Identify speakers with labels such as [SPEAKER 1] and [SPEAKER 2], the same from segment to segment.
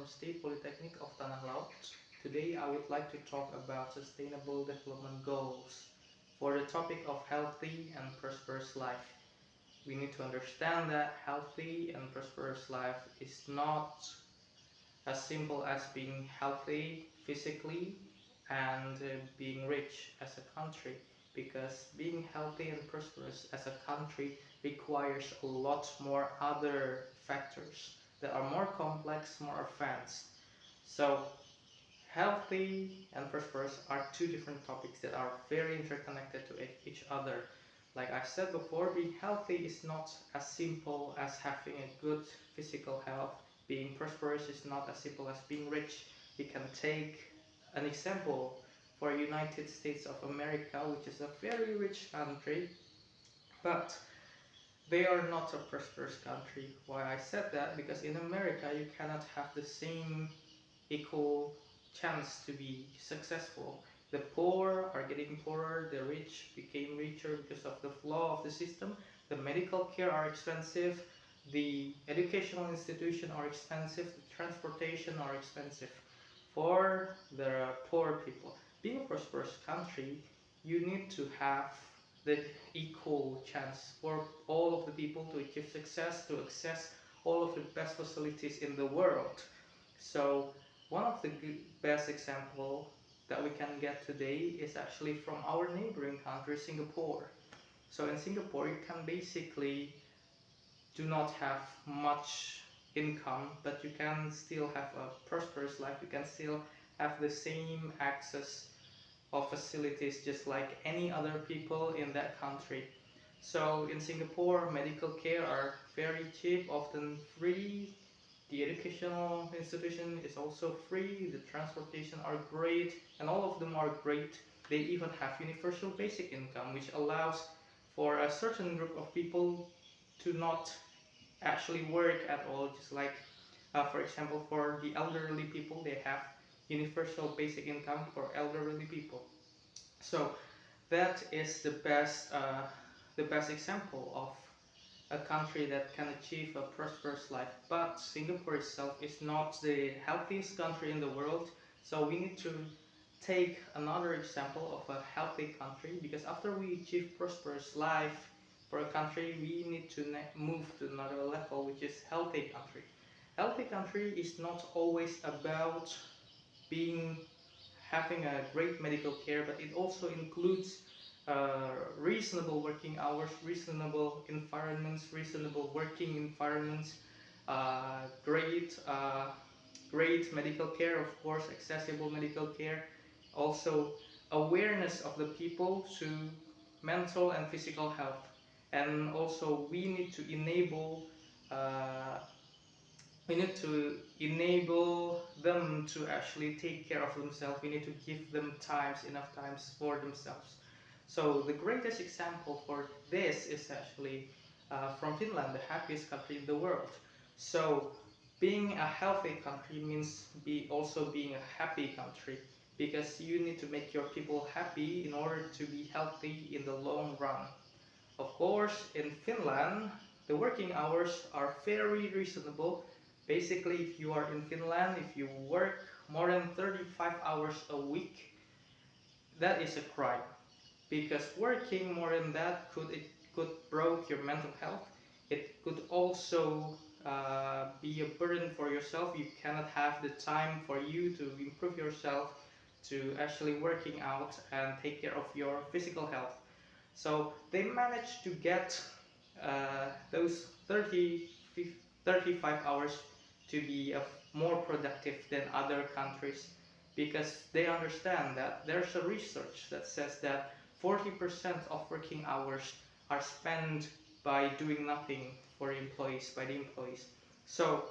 [SPEAKER 1] State Polytechnic of Tanah Laut. Today I would like to talk about sustainable development goals for the topic of healthy and prosperous life. We need to understand that healthy and prosperous life is not as simple as being healthy physically and being rich as a country, because being healthy and prosperous as a country requires a lot more other factors that are more complex, more advanced. So healthy and prosperous are two different topics that are very interconnected to each other. Like I said before, being healthy is not as simple as having a good physical health. Being prosperous is not as simple as being rich. We can take an example for United States of America, which is a very rich country, but they are not a prosperous country. Why I said that? Because in America you cannot have the same equal chance to be successful. The poor are getting poorer, the rich became richer because of the flaw of the system. The medical care are expensive, the educational institutions are expensive, the transportation are expensive for the poor people. Being a prosperous country, you need to have the equal chance for all of the people to achieve success, to access all of the best facilities in the world. So one of the best example that we can get today is actually from our neighboring country, Singapore. So in Singapore, you can basically do not have much income, but you can still have a prosperous life. You can still have the same access of facilities just like any other people in that country. So in Singapore, medical care are very cheap, often free. The educational institution is also free, the transportation are great, and all of them are great. They even have universal basic income, which allows for a certain group of people to not actually work at all, just like for example, for the elderly people, they have universal basic income for elderly people. So that is the best example of a country that can achieve a prosperous life. But Singapore itself is not the healthiest country in the world, so we need to take another example of a healthy country, because after we achieve prosperous life for a country, we need to move to another level, which is healthy country. Healthy country is not always about having a great medical care, but it also includes reasonable working hours, reasonable environments, reasonable working environments, great medical care, of course, accessible medical care, also awareness of the people to mental and physical health, and also uh, we need to enable them to actually take care of themselves. We need to give them enough times for themselves. So the greatest example for this is actually from Finland, the happiest country in the world. So being a healthy country means also being a happy country, because you need to make your people happy in order to be healthy in the long run. Of course, in Finland, the working hours are very reasonable. Basically, if you are in Finland, if you work more than 35 hours a week, that is a crime. Because working more than that could break your mental health. It could also be a burden for yourself. You cannot have the time for you to improve yourself, to actually working out and take care of your physical health. So they managed to get those 35 hours to be more productive than other countries, because they understand that there's a research that says that 40% of working hours are spent by doing nothing for by the employees. So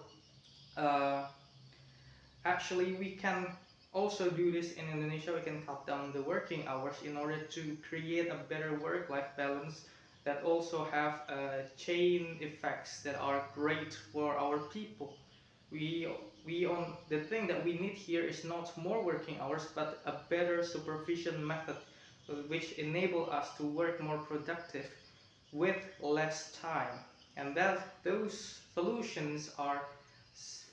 [SPEAKER 1] actually we can also do this in Indonesia. We can cut down the working hours in order to create a better work-life balance that also have chain effects that are great for our people. The thing that we need here is not more working hours, but a better supervision method, which enable us to work more productive with less time. And those solutions are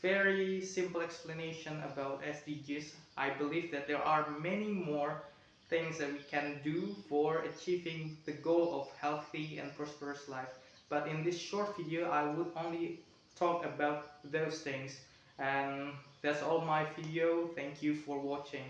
[SPEAKER 1] very simple explanation about SDGs. I believe that there are many more things that we can do for achieving the goal of healthy and prosperous life. But in this short video, I would only talk about those things. And that's all my video. Thank you for watching.